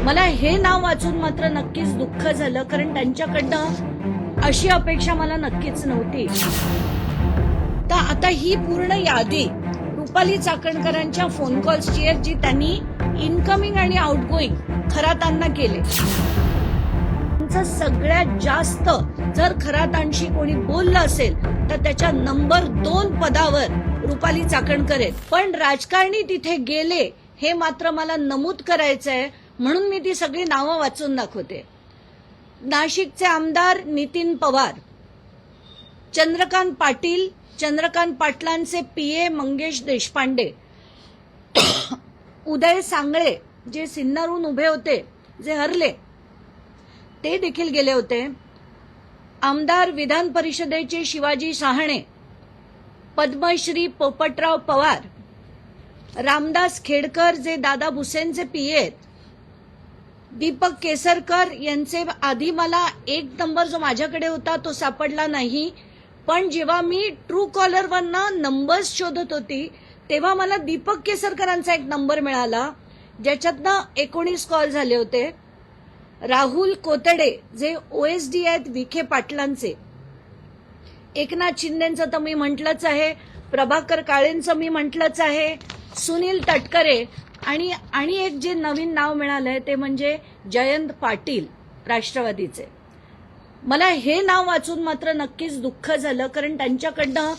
मला हे नाव वाचून मात्र नक्कीच दुःख झालं, कारण त्यांच्याकडनं अशी अपेक्षा मला नक्कीच नव्हती. तर आता ही पूर्ण यादी रुपाली चाकणकरांच्या फोन कॉल्सची आहे, जी त्यांनी इनकमिंग आणि आउटगोईंग खरातांना केले. त्यांचं सगळ्यात जास्त जर खरातांशी कोणी बोललं असेल तर त्याच्या नंबर 2 पदावर रुपाली चाकणकर आहेत. पण राजकारणी तिथे गेले हे मात्र मला नमूद करायचंय, म्हणून मी ती सगळी नावं वाचून दाखवते. नाशिकचे आमदार नितीन पवार, चंद्रकांत पाटील, चंद्रकांत पाटलांचे पीए मंगेश देशपांडे, उदय सांगळे जे सिन्नरहून उभे होते, जे हरले, ते देखील गेले होते. आमदार विधान परिषदेचे शिवाजी शहाणे, पद्मश्री पोपटराव पवार, रामदास खेडकर जे दादा भुसेंचे पीए आहेत, दीपक केसरकर यांचे आधी मला 1 नंबर जो माझ्याकडे होता तो सापडला नाही, पण जेव्हा मी ट्रू कॉलरवरनं नंबर्स शोधत होती तेव्हा मला दीपक केसरकरांचा 1 नंबर मिळाला, ज्याच्यातनं 19 कॉल झाले होते. राहुल कोतडे जे ओएसडी आहेत विखे पाटलांचे, एकनाथ शिंदेचं तर मी म्हटलंच आहे, प्रभाकर काळेंचं मी म्हटलंच आहे, सुनील तटकरे आणि एक जे नवीन नाव मिळालंय ते म्हणजे जयंत पाटील राष्ट्रवादीचे. मला हे नाव वाचून मात्र नक्कीच दुःख झालं, कारण त्यांच्याकडनं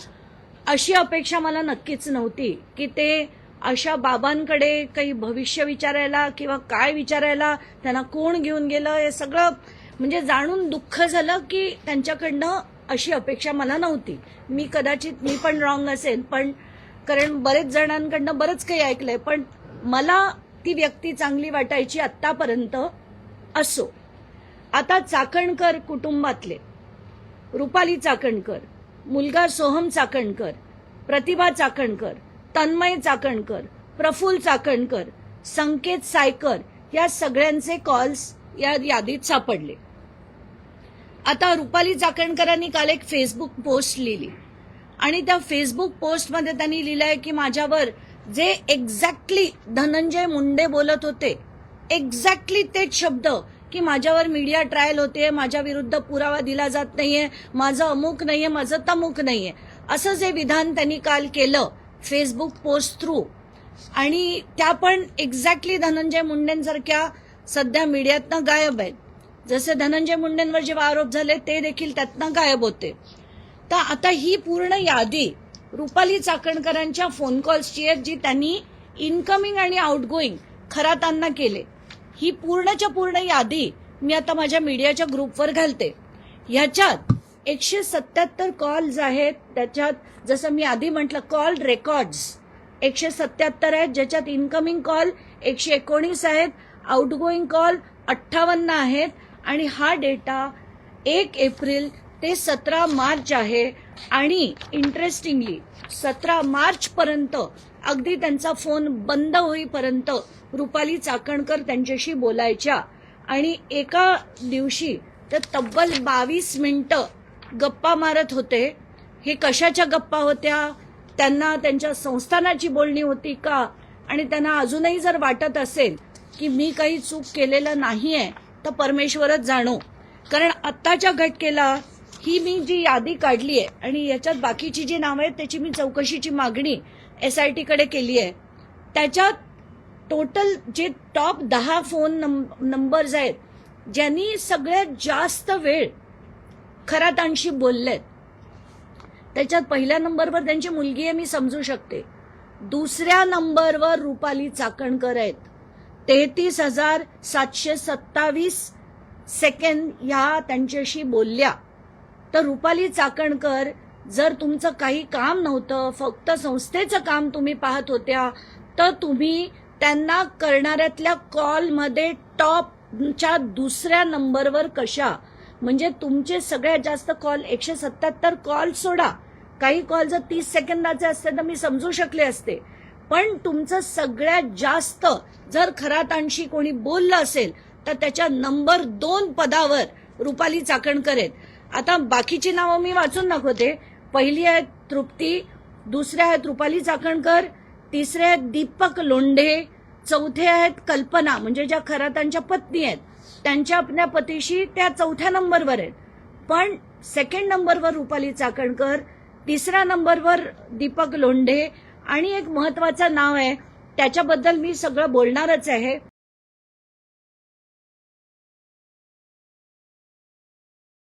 अशी अपेक्षा मला नक्कीच नव्हती की ते अशा बाबांकडे काही भविष्य विचारायला किंवा काय विचारायला, त्यांना कोण घेऊन गेलं, हे सगळं म्हणजे जाणून दुःख झालं की त्यांच्याकडनं अशी अपेक्षा मला नव्हती. मी पण रॉंग असेल, पण कारण बरेच जणांकडनं बरंच काही ऐकलंय, पण मला ती व्यक्ती चांगली वाटायची आत्तापर्यंत. असो, आता चाकणकर कुटुंबातले रुपाली चाकणकर, मुलगा सोहम चाकणकर, प्रतिभा चाकणकर, तन्मय चाकणकर, प्रफुल्ल चाकणकर, संकेत सायकर या सगळ्यांचे कॉल्स या यादीत सापडले. आता रुपाली चाकणकरांनी काल एक फेसबुक पोस्ट लिहिली आणि त्या फेसबुक पोस्टमध्ये त्यांनी लिहिलंय की माझ्यावर जे एक्झॅक्टली धनंजय मुंडे बोलत होते, एक्झॅक्टली तेच शब्द की माझ्यावर मीडिया ट्रायल होते, माझ्या विरुद्ध पुरावा दिला जात नाहीये, माझं अमुक नाहीये, माझं तमुक नाहीये, असं जे विधान त्यांनी काल केलं फेसबुक पोस्ट थ्रू, आणि त्या पण एक्झॅक्टली धनंजय मुंडेंसारख्या सध्या मीडियातनं गायब आहेत. जसे धनंजय मुंडेंवर जेव्हा आरोप झाले ते देखील त्यातनं गायब होते. तर आता ही पूर्ण यादी रुपाली चाकणकरांच्या फोन कॉल्सची आहे, जी त्यांनी इनकमिंग आणि आउटगोईंग खरातांना केले. ही पूर्णच्या पूर्ण यादी मी आता माझ्या मीडियाच्या ग्रुपवर घालते. ह्याच्यात 177 कॉल्स आहेत, त्याच्यात जसं मी आधी म्हटलं कॉल रेकॉर्ड्स 177 आहेत, ज्याच्यात इनकमिंग कॉल 119 आहेत, आउटगोईंग कॉल 58 आहेत, आणि हा डेटा 1 एप्रिल ते 17 मार्च आहे. आणि इंटरेस्टिंगली 17 मार्च पर्यंत अगदी त्यांचा फोन बंद होईपर्यंत रुपाली चाकणकर त्यांच्याशी बोलायच्या, आणि एका दिवशी ते तब्बल 22 मिनिटं गप्पा मारत होते. हे कशाच्या गप्पा होत्या, त्यांना त्यांच्या संस्थानाची बोलणी होती का, आणि त्यांना अजूनही जर वाटत असेल की मी काही चूक केलेलं नाहीये तर परमेश्वरच जाणो. कारण आत्ताच्या घटकेला ही मी जी यादी काढली आहे आणि याच्यात बाकीची जी नावं आहेत त्याची मी चौकशीची मागणी SIT कडे केली आहे. त्याच्यात टोटल जे टॉप 10 फोन नंबर्स आहेत ज्यांनी सगळ्यात जास्त वेळ खरातांशी बोललेत, त्याच्यात पहिल्या नंबरवर त्यांची मुलगी आहे, मी समजू शकते. दुसऱ्या नंबरवर रुपाली चाकणकर आहेत, 33,727 सेकंद ह्या त्यांच्याशी बोलल्या. तर रुपाली चाकणकर, जर तुमचं काही काम नव्हतं, फक्त संस्थेचं काम तुम्ही पाहत होत्या, तर तुम्ही त्यांना करणाऱ्यातल्या कॉलमध्ये टॉपच्या दुसऱ्या नंबरवर कशा, म्हणजे तुमचे सगळ्यात जास्त कॉल 177 कॉल सोडा, काही कॉल जर 30 सेकंदाचे असते तर मी समजू शकले असते, पण तुमचं सगळ्यात जास्त जर खरातांशी कोणी बोललं असेल तर त्याच्या नंबर 2 पदावर रुपाली चाकणकर आहेत. आता बाकीची नावं मी वाचून दाखवते. पहिली आहे तृप्ती, दुसऱ्या आहेत रुपाली चाकणकर, तिसरे आहेत दीपक लोंढे, चौथे आहेत कल्पना, म्हणजे ज्या खरातांच्या पत्नी आहेत, त्यांच्या आपल्या पतीशी त्या चौथ्या नंबरवर आहेत. पण सेकंड नंबरवर रुपाली चाकणकर, तिसऱ्या नंबरवर दीपक लोंढे आणि एक महत्वाचं नाव आहे, त्याच्याबद्दल मी सगळं बोलणारच आहे.